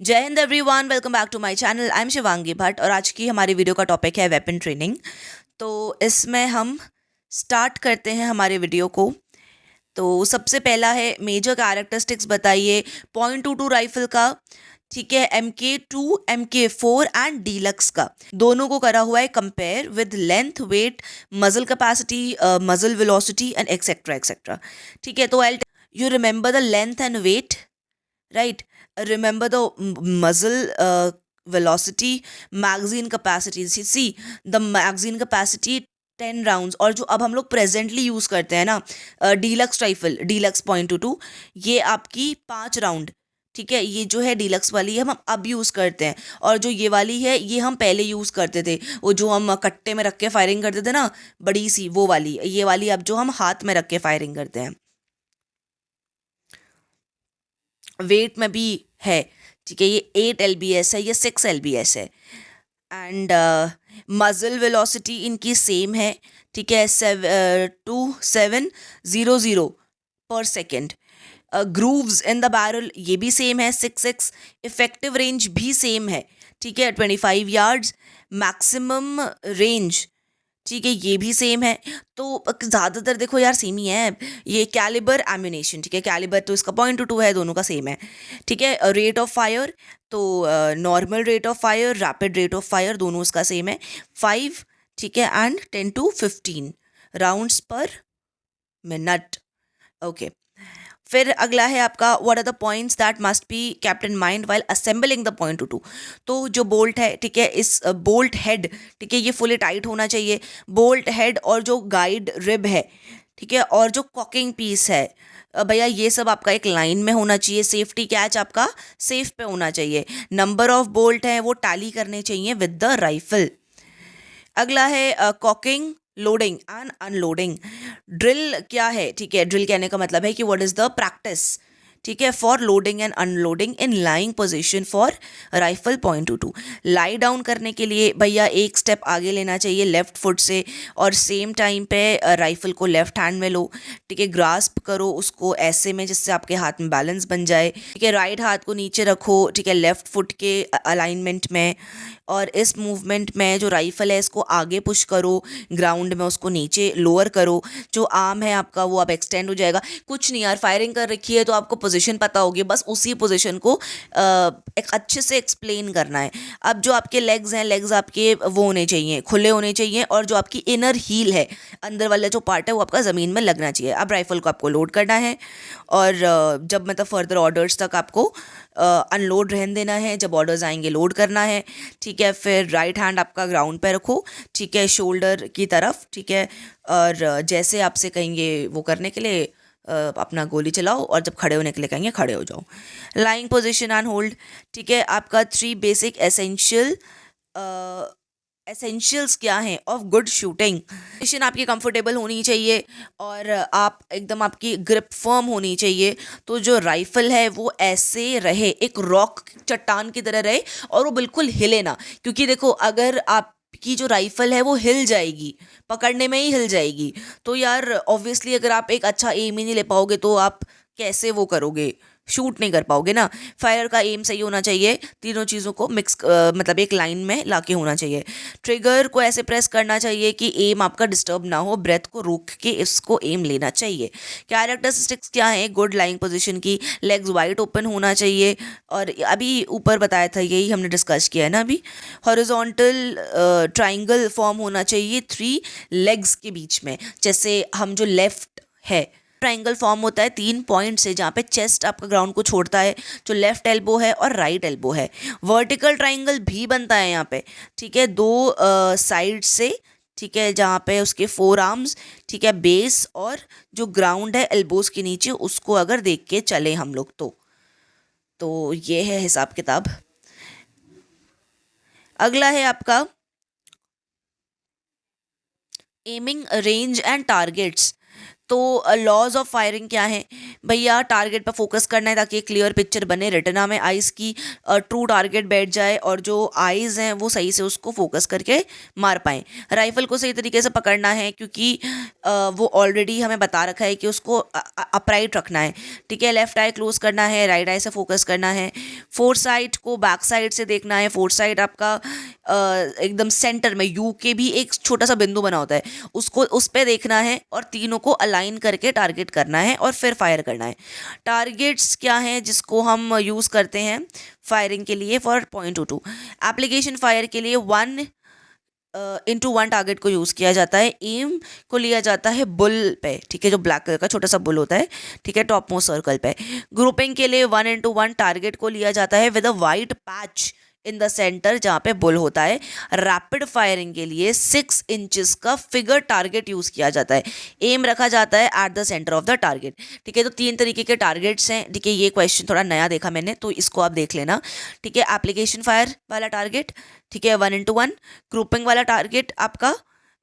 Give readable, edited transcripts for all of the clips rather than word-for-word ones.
जय Hind everyone, welcome back to my channel. I am Shivangi Bhatt और आज की हमारी वीडियो का टॉपिक है वेपन ट्रेनिंग। तो इसमें हम स्टार्ट करते हैं हमारे वीडियो को। तो सबसे पहला है मेजर कैरेक्टरिस्टिक्स बताइए .22 राइफल का, ठीक है, MK2, MK4 एंड डीलक्स का, दोनों को करा हुआ है compare with length, weight, muzzle capacity, muzzle velocity and etcetera etcetera. ठीक है, तो I you remember the length and weight, right? Remember the muzzle velocity, magazine capacity. See the magazine capacity 10 rounds। और जो अब हम लोग प्रेजेंटली यूज़ करते हैं ना, डीलक्स राइफल, डीलक्स .22, ये आपकी 5 राउंड, ठीक है, ये जो है डीलक्स वाली है हम अब यूज़ करते हैं। और जो ये वाली है ये हम पहले यूज़ करते थे, वो जो हम कट्टे में रख के फायरिंग करते थे ना, बड़ी सी, वो वाली। ये वाली अब जो हम हाथ में रख के फायरिंग करते हैं। वेट में भी है, ठीक है, ये 8 LBS है, ये 6 LBS है। एंड मजल वेलोसिटी इनकी सेम है, ठीक है, 2700 पर second. Grooves in the barrel ये भी सेम है, 6x। इफेक्टिव रेंज भी सेम है, ठीक है, 25 yards। मैक्सिमम रेंज, ठीक है, ये भी सेम है। तो ज़्यादातर देखो यार सेम ही है। ये कैलिबर एम्यूनेशन, ठीक है, कैलिबर तो इसका .22 है, दोनों का सेम है, ठीक है। रेट ऑफ फायर तो normal rate of fire, rapid rate of fire, दोनों इसका सेम है, 5, ठीक है, एंड 10 to 15 राउंड्स पर मिनट। ओके, फिर अगला है आपका what are the points that must be kept in mind while assembling the .22। तो जो बोल्ट है, ठीक है, इस बोल्ट हेड, ठीक है, ये फुली टाइट होना चाहिए। बोल्ट हेड और जो गाइड रिब है, ठीक है, और जो कॉकिंग पीस है, भैया ये सब आपका एक लाइन में होना चाहिए। सेफ्टी कैच आपका सेफ पे होना चाहिए। नंबर ऑफ बोल्ट है वो टैली करने चाहिए विद द राइफल। अगला है caulking, loading and unloading. Drill क्या है, ठीक है, ड्रिल कहने का मतलब है कि व्हाट इज द प्रैक्टिस, ठीक है, for loading and unloading in lying position for rifle .22। Lie down करने के लिए भैया एक स्टेप आगे लेना चाहिए लेफ्ट फुट से, और सेम टाइम पे राइफल को लेफ्ट हैंड में लो, ठीक है, ग्रास्प करो उसको ऐसे में जिससे आपके हाथ में बैलेंस बन जाए, ठीक है। राइट हाथ को नीचे रखो, ठीक है, लेफ्ट फुट के अलाइनमेंट में, और इस मूवमेंट में जो राइफल है इसको आगे पुश करो, ग्राउंड में उसको नीचे लोअर करो। जो आर्म है आपका वो अब एक्सटेंड हो जाएगा। कुछ नहीं यार, फायरिंग कर रखी है तो आपको पोजीशन पता होगी, बस उसी पोजीशन को एक अच्छे से एक्सप्लेन करना है। अब जो आपके लेग्स हैं, लेग्स आपके वो होने चाहिए, खुले होने चाहिए, और जो आपकी इनर हील है, अंदर वाला जो पार्ट है वो आपका ज़मीन में लगना चाहिए। अब राइफल को आपको लोड करना है, और जब मतलब फर्दर ऑर्डर्स तक आपको अनलोड रहने देना है, जब ऑर्डर्स आएंगे लोड करना है, ठीक है। फिर राइट हैंड आपका ग्राउंड पे रखो, ठीक है, शोल्डर की तरफ, ठीक है, और जैसे आपसे कहेंगे वो करने के लिए अपना गोली चलाओ, और जब खड़े होने के लिए कहेंगे खड़े हो जाओ। लाइंग पोजीशन एंड होल्ड, ठीक है, आपका 3 बेसिक एसेंशियल्स क्या हैं ऑफ गुड शूटिंग। पोजीशन आपकी कंफर्टेबल होनी चाहिए, और आप एकदम, आपकी ग्रिप फर्म होनी चाहिए। तो जो राइफल है वो ऐसे रहे, एक रॉक चट्टान की तरह रहे, और वो बिल्कुल हिले ना। क्योंकि देखो, अगर आपकी जो राइफल है वो हिल जाएगी, पकड़ने में ही हिल जाएगी, तो यार ऑब्वियसली अगर आप एक अच्छा एम ही नहीं ले पाओगे तो आप कैसे वो करोगे, शूट नहीं कर पाओगे ना। फायर का एम सही होना चाहिए, तीनों चीज़ों को मिक्स मतलब एक लाइन में लाके होना चाहिए। ट्रिगर को ऐसे प्रेस करना चाहिए कि एम आपका डिस्टर्ब ना हो, ब्रेथ को रोक के इसको एम लेना चाहिए। कैरेक्टरिस्टिक्स क्या है गुड लाइंग पोजीशन की? लेग्स वाइड ओपन होना चाहिए, और अभी ऊपर बताया था, यही हमने डिस्कस किया है ना अभी। हॉरिजॉन्टल ट्राइंगल फॉर्म होना चाहिए 3 लेग्स के बीच में, जैसे हम जो लेफ्ट है, ट्राइंगल फॉर्म होता है 3 पॉइंट से, जहाँ पे चेस्ट आपका ग्राउंड को छोड़ता है, जो लेफ्ट एल्बो है और राइट एल्बो है। वर्टिकल ट्राइंगल भी बनता है यहाँ पे, ठीक है, 2 साइड से, ठीक है, जहाँ पे उसके 4 आर्म्स, ठीक है, बेस और जो ग्राउंड है एल्बोज के नीचे, उसको अगर देख के चले हम लोग तो ये है हिसाब किताब। अगला है आपका एमिंग रेंज एंड टारगेट्स। तो लॉज ऑफ फायरिंग क्या है भैया? टारगेट पर फोकस करना है ताकि एक क्लियर पिक्चर बने, रेटिना में आइज़ की ट्रू टारगेट बैठ जाए, और जो आइज़ हैं वो सही से उसको फोकस करके मार पाएँ। राइफल को सही तरीके से पकड़ना है, क्योंकि वो ऑलरेडी हमें बता रखा है कि उसको अपराइट रखना है, ठीक है। लेफ्ट आई क्लोज करना है, राइट आई से फोकस करना है, फोर साइड को बैक साइड से देखना है। फोर साइड आपका एकदम सेंटर में यू के भी एक छोटा सा बिंदु बना होता है, उसको उस पर देखना है और तीनों को अलाइन करके टारगेट करना है और फिर फायर करना है। टारगेट्स क्या हैं जिसको हम यूज़ करते हैं फायरिंग के लिए फॉर .22। एप्लीकेशन फायर के लिए 1:1 टारगेट को यूज़ किया जाता है। एम को लिया जाता है बुल पे, ठीक है, जो ब्लैक कलर का छोटा सा बुल होता है, ठीक है, टॉप मोस्ट सर्कल पे। ग्रुपिंग के लिए 1:1 टारगेट को लिया जाता है with a white patch in the centre जहाँ पे बुल होता है। रैपिड फायरिंग के लिए 6 इंचेस का फिगर टारगेट यूज़ किया जाता है। एम रखा जाता है at the centre of the target, ठीक है। तो 3 तरीके के टारगेट्स हैं, ठीक है। ये क्वेश्चन थोड़ा नया देखा मैंने, तो इसको आप देख लेना, ठीक है। एप्लीकेशन फायर वाला टारगेट, ठीक है, 1:1। ग्रुपिंग वाला टारगेट आपका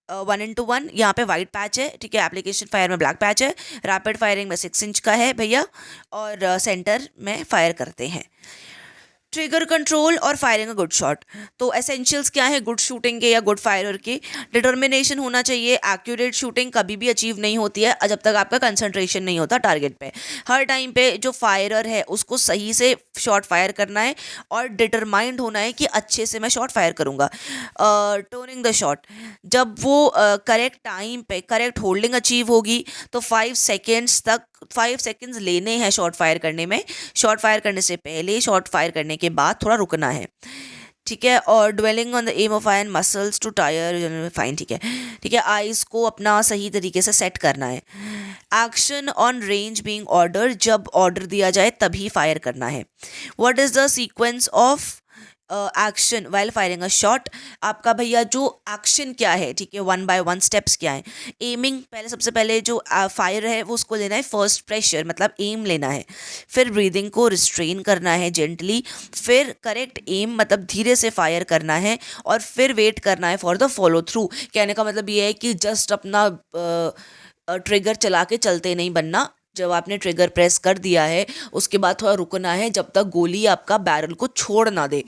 1:1, यहाँ पे वाइट पैच है, ठीक है। एप्लीकेशन फायर में ब्लैक पैच है। रैपिड फायरिंग में 6 इंच का है भैया, और सेंटर में फायर करते हैं। ट्रिगर कंट्रोल और फायरिंग अ गुड शॉट। तो एसेंशियल्स क्या है गुड शूटिंग के या गुड फायरर के? डिटर्मिनेशन होना चाहिए। एक्यूरेट शूटिंग कभी भी अचीव नहीं होती है जब तक आपका कंसंट्रेशन नहीं होता टारगेट पे। हर टाइम पे जो फायरर है उसको सही से शॉट फायर करना है और डिटरमाइंड होना है कि अच्छे से मैं शॉट फायर करूँगा। टर्निंग द शॉट, जब वो करेक्ट टाइम पे करेक्ट होल्डिंग अचीव होगी तो 5 सेकेंड्स लेने हैं शॉट फायर करने में। शॉट फायर करने से पहले, शॉट फायर करने के बाद थोड़ा रुकना है, ठीक है। और dwelling on the aim of eye and muscles to tire fine, ठीक है, ठीक है। आइज को अपना सही तरीके से सेट करना है। Action on range being order, जब ऑर्डर दिया जाए तभी फायर करना है। What is the sequence of action while firing a shot? आपका भैया जो एक्शन क्या है, ठीक है, 1 by 1 स्टेप्स क्या है? एमिंग, पहले सबसे पहले जो फायर है वो उसको लेना है फर्स्ट प्रेशर, मतलब एम लेना है। फिर ब्रीदिंग को रिस्ट्रेन करना है जेंटली। फिर करेक्ट एम मतलब धीरे से फायर करना है और फिर वेट करना है फॉर द फॉलो थ्रू। कहने का मतलब ये है कि जस्ट अपना ट्रिगर चला के चलते नहीं बनना। जब आपने ट्रिगर प्रेस कर दिया है उसके बाद थोड़ा रुकना है जब तक गोली आपका बैरल को छोड़ ना दे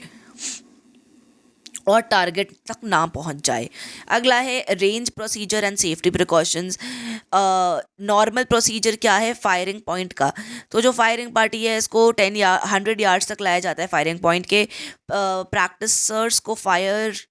और टारगेट तक ना पहुंच जाए। अगला है range procedure and safety precautions. Normal procedure क्या है फायरिंग पॉइंट का? तो जो फायरिंग पार्टी है इसको 100 यार्ड्स तक लाया जाता है फायरिंग पॉइंट के। प्रैक्टिसर्स को फायर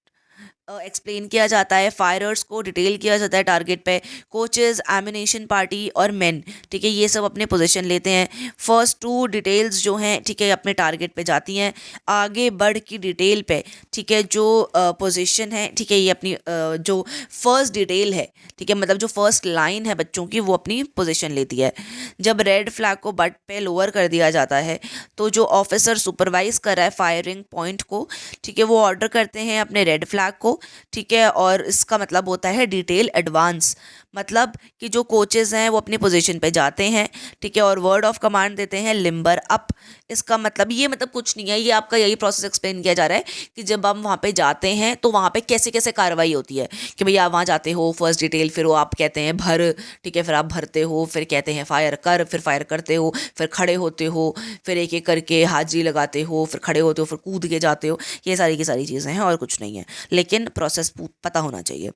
एक्सप्लेन किया जाता है, फायरर्स को डिटेल किया जाता है टारगेट पे। कोचेस, एमिनेशन पार्टी और मेन, ठीक है, ये सब अपने पोजीशन लेते हैं। फर्स्ट 2 डिटेल्स जो हैं, ठीक है, अपने टारगेट पे जाती हैं। आगे बढ़ की डिटेल पे, ठीक है, जो पोजीशन है, ठीक है, ये अपनी जो फर्स्ट डिटेल है, ठीक है, मतलब जो फर्स्ट लाइन है बच्चों की, वो अपनी पोजीशन लेती है। जब रेड फ्लैग को बट पे लोअर कर दिया जाता है तो जो ऑफिसर सुपरवाइज कर रहा है फायरिंग पॉइंट को, ठीक है, वो ऑर्डर करते हैं अपने रेड फ्लैग को, ठीक है। और इसका मतलब होता है डिटेल एडवांस, मतलब कि जो कोचेस हैं वो अपनी पोजीशन पे जाते हैं, ठीक है, और वर्ड ऑफ कमांड देते हैं लिम्बर अप। इसका मतलब ये मतलब कुछ नहीं है, ये आपका यही प्रोसेस एक्सप्लेन किया जा रहा है कि जब हम वहाँ पे जाते हैं तो वहाँ पे कैसे कैसे कार्रवाई होती है कि भैया आप वहाँ जाते हो, फर्स्ट डिटेल, फिर वो आप कहते हैं भर, ठीक है, फिर आप भरते हो, फिर कहते हैं फायर कर, फिर फायर करते हो, फिर खड़े होते हो, फिर एक एक करके हाजिरी लगाते हो, फिर खड़े होते हो, फिर कूद के जाते हो। ये सारी की सारी चीज़ें हैं और कुछ नहीं है, लेकिन प्रोसेस पता होना चाहिए।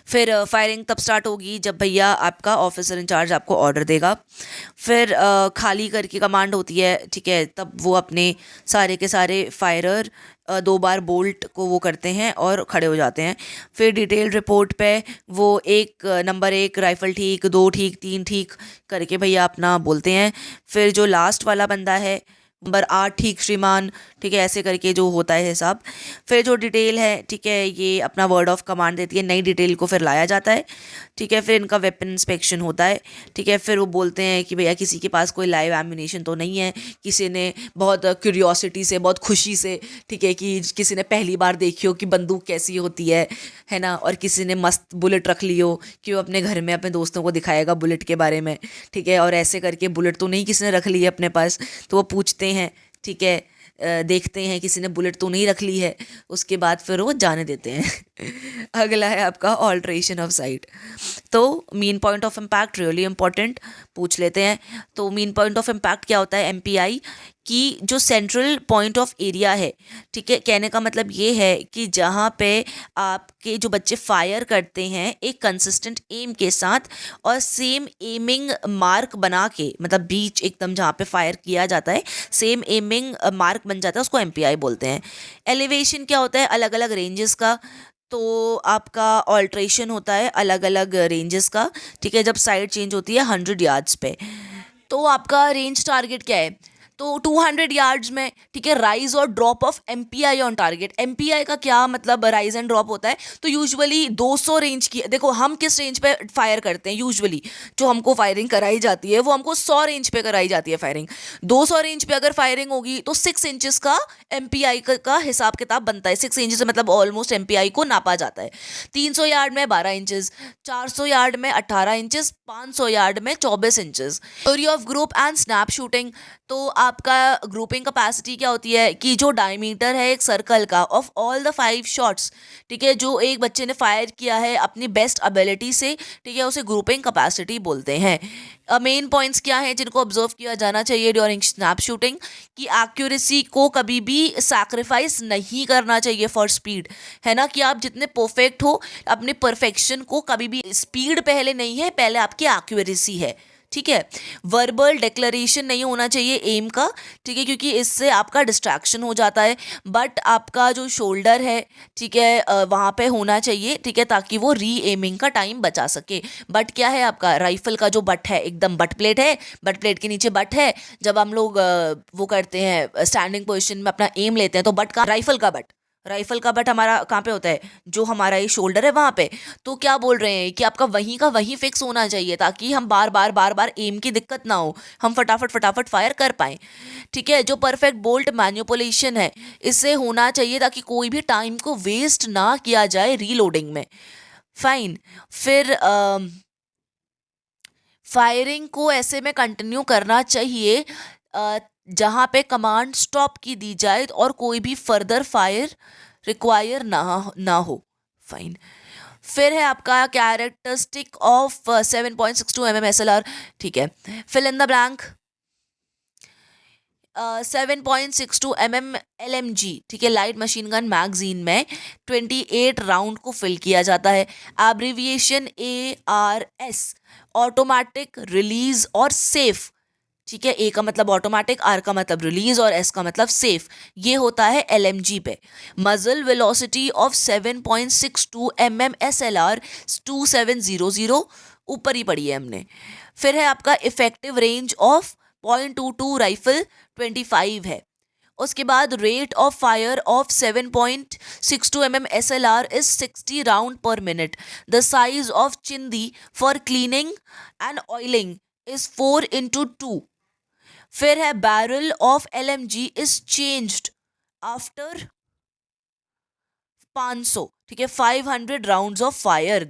फिर फायरिंग तब स्टार्ट होगी जब भैया आपका ऑफिसर इंचार्ज आपको ऑर्डर देगा। फिर खाली करके कमांड होती है, ठीक है, तब वो अपने सारे के सारे फायरर 2 बार बोल्ट को वो करते हैं और खड़े हो जाते हैं। फिर डिटेल रिपोर्ट पे वो नंबर 1 राइफल ठीक, 2 ठीक, 3 ठीक करके भैया अपना बोलते हैं। फिर जो लास्ट वाला बंदा है नंबर 8 ठीक श्रीमान, ठीक है, ऐसे करके जो होता है हिसाब। फिर जो डिटेल है, ठीक है, ये अपना वर्ड ऑफ कमांड देती है, नई डिटेल को फिर लाया जाता है, ठीक है। फिर इनका वेपन इंस्पेक्शन होता है, ठीक है। फिर वो बोलते हैं कि भैया किसी के पास कोई लाइव एम्यूनेशन तो नहीं है, किसी ने बहुत क्यूरियोसिटी से, बहुत खुशी से, ठीक है, कि किसी ने पहली बार देखी हो कि बंदूक कैसी होती है ना, और किसी ने मस्त बुलेट रख ली हो कि वो अपने घर में अपने दोस्तों को दिखाएगा बुलेट के बारे में, ठीक है, और ऐसे करके बुलेट तो नहीं किसी ने रख ली है अपने पास, तो वो पूछते हैं, ठीक है, देखते हैं किसी ने बुलेट तो नहीं रख ली है, उसके बाद फिर वो जाने देते हैं। अगला है आपका ऑल्ट्रेशन ऑफ साइट। तो mean point of impact really important, पूछ लेते हैं। तो मीन पॉइंट ऑफ इम्पैक्ट क्या होता है, MPI की जो सेंट्रल पॉइंट ऑफ एरिया है, ठीक है, कहने का मतलब ये है कि जहाँ पे आपके जो बच्चे फायर करते हैं एक कंसिस्टेंट एम के साथ और सेम एमिंग मार्क बना के, मतलब बीच एकदम जहाँ पे फायर किया जाता है सेम एमिंग मार्क बन जाता है, उसको MPI बोलते हैं। एलिवेशन क्या होता है, अलग अलग रेंजेस का। तो आपका ऑल्ट्रेशन होता है अलग अलग रेंजेस का, ठीक है, जब साइड चेंज होती है 100 यार्ड्स पे। तो आपका रेंज टारगेट क्या है, तो 200 यार्ड्स में, ठीक है, राइज और drop of MPI on target. MPI का क्या मतलब, राइज एंड ड्रॉप होता है। तो यूजुअली 200 रेंज की, देखो हम किस रेंज पे फायर करते हैं, यूजुअली जो हमको फायरिंग कराई जाती है वो हमको 100 रेंज पे कराई जाती है फायरिंग। 200 रेंज पे अगर फायरिंग होगी तो 6 इंचेस का MPI का हिसाब किताब बनता है। 6 इंचेस मतलब ऑलमोस्ट MPI को नापा जाता है। 300 यार्ड में 12 इंचेस, 400 यार्ड में 18 इंचेस, 500 यार्ड में 24 inches. Theory of group and snap shooting. तो आपका ग्रुपिंग कैपेसिटी क्या होती है कि जो डायमीटर है एक सर्कल का ऑफ ऑल द 5 शॉट्स, ठीक है, जो एक बच्चे ने फायर किया है अपनी बेस्ट एबिलिटी से, ठीक है, उसे ग्रुपिंग कैपेसिटी बोलते हैं। मेन पॉइंट्स क्या हैं जिनको ऑब्जर्व किया जाना चाहिए ड्यूरिंग स्नैप शूटिंग, कि एक्यूरेसी को कभी भी सैक्रिफाइस नहीं करना चाहिए फॉर स्पीड, है ना, कि आप जितने परफेक्ट हो अपने परफेक्शन को कभी भी, स्पीड पहले नहीं है, पहले आपकी एक्यूरेसी है, ठीक है। वर्बल डिक्लेरेशन नहीं होना चाहिए एम का, ठीक है, क्योंकि इससे आपका डिस्ट्रैक्शन हो जाता है। बट आपका जो शोल्डर है, ठीक है, वहाँ पे होना चाहिए, ठीक है, ताकि वो री एमिंग का टाइम बचा सके। बट क्या है आपका, राइफल का जो बट है एकदम बट प्लेट है, बट प्लेट के नीचे बट है। जब हम लोग वो करते हैं स्टैंडिंग पोजिशन में अपना एम लेते हैं तो बट का, राइफल का बट हमारा कहाँ पे होता है, जो हमारा ये शोल्डर है वहाँ पे। तो क्या बोल रहे हैं कि आपका वहीं का वहीं फिक्स होना चाहिए, ताकि हम बार बार एम की दिक्कत ना हो, हम फटाफट फायर कर पाएँ, ठीक है। जो परफेक्ट बोल्ट मैनिपुलेशन है इससे होना चाहिए, ताकि कोई भी टाइम को वेस्ट ना किया जाए रीलोडिंग में। फाइन। फिर फायरिंग को ऐसे में कंटिन्यू करना चाहिए जहाँ पे कमांड स्टॉप की दी जाए और कोई भी फर्दर फायर रिक्वायर ना हो। फाइन। फिर है आपका कैरेक्टरिस्टिक ऑफ 7.62 mm SLR, ठीक है, fill in the blank. 7.62 mm LMG, ठीक है, लाइट मशीन गन मैगजीन में 28 राउंड को फिल किया जाता है। एब्रीविएशन ARS, ऑटोमेटिक रिलीज और सेफ, ठीक है, ए का मतलब ऑटोमेटिक, आर का मतलब रिलीज और एस का मतलब सेफ, ये होता है LMG पे। मजल वेलोसिटी ऑफ 7.62 mm SLR 2700, ऊपर ही पढ़ी है हमने। फिर है आपका इफेक्टिव रेंज ऑफ .22 राइफल 25 है। उसके बाद rate of fire of 7.62 mm SLR is 60 round per minute. The size of chindi for cleaning and oiling is 4:2। फिर है barrel of LMG is changed after 500, ठीक है, 500 राउंड्स ऑफ फायर।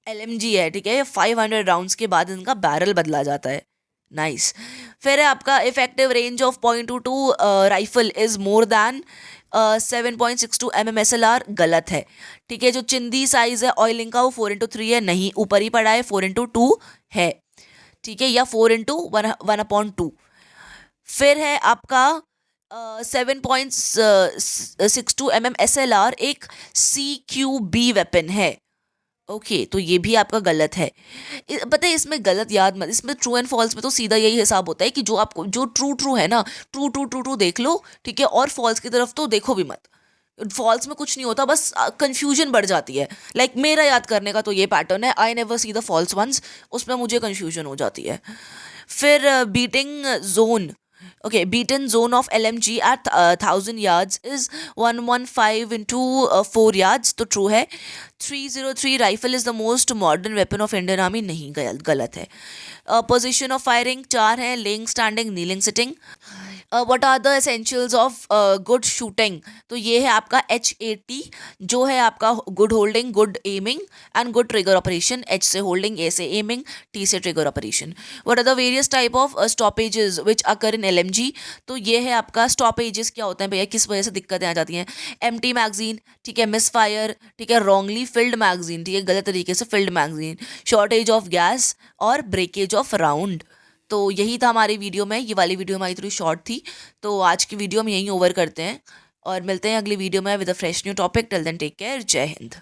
LMG है, ठीक है, 500 राउंड्स के बाद इनका बैरल बदला जाता है। नाइस। फिर है आपका effective range of .22 rifle is more than 7.62 mm SLR, गलत है, ठीक है। जो चिंदी साइज है ऑयलिंग का वो 4:3 है, नहीं, ऊपर ही पड़ा है 4:2 है, ठीक है, या 4:1/2। फिर है आपका 7.62 mm SLR एक CQB वेपन है। ओके, तो ये भी आपका गलत है। पता है इसमें गलत याद मत, इसमें ट्रू एंड फॉल्स में तो सीधा यही हिसाब होता है कि जो आपको जो ट्रू है ना, ट्रू देख लो, ठीक है, और फॉल्स की तरफ तो देखो भी मत। फॉल्स में कुछ नहीं होता, बस कंफ्यूजन बढ़ जाती है। लाइक मेरा याद करने का तो ये पैटर्न है, I never see the falls once, उसमें मुझे कंफ्यूजन हो जाती है। फिर beating zone, okay, beaten zone of LMG at 1000 yards is 115 into 4 yards, तो true है। 303 rifle is the most modern weapon of Indian army, नहीं, गलत है। पोजीशन ऑफ फायरिंग 4 है, lying, standing, kneeling, sitting. What are the essentials of good shooting? तो ये है आपका HAT, जो है आपका good holding, good aiming and good trigger operation. H से होल्डिंग, A से एमिंग, T से trigger operation. What are the various type of stoppages which occur in LMG? तो ये है आपका स्टॉपेजेस क्या होते हैं भैया, किस वजह से दिक्कतें आ जाती हैं. एम्प्टी मैगजीन, ठीक है, मिस फायर, ठीक है, रॉन्गली फिल्ड मैगजीन, ठीक है, गलत तरीके से field magazine, shortage of gas और ब्रेकेज ऑफ राउंड. तो यही था हमारी वीडियो में. ये वाली वीडियो हमारी थोड़ी शॉर्ट थी, तो आज की वीडियो हम यहीं ओवर करते हैं और मिलते हैं अगली वीडियो में with a fresh new topic. Till then take care. जय हिंद.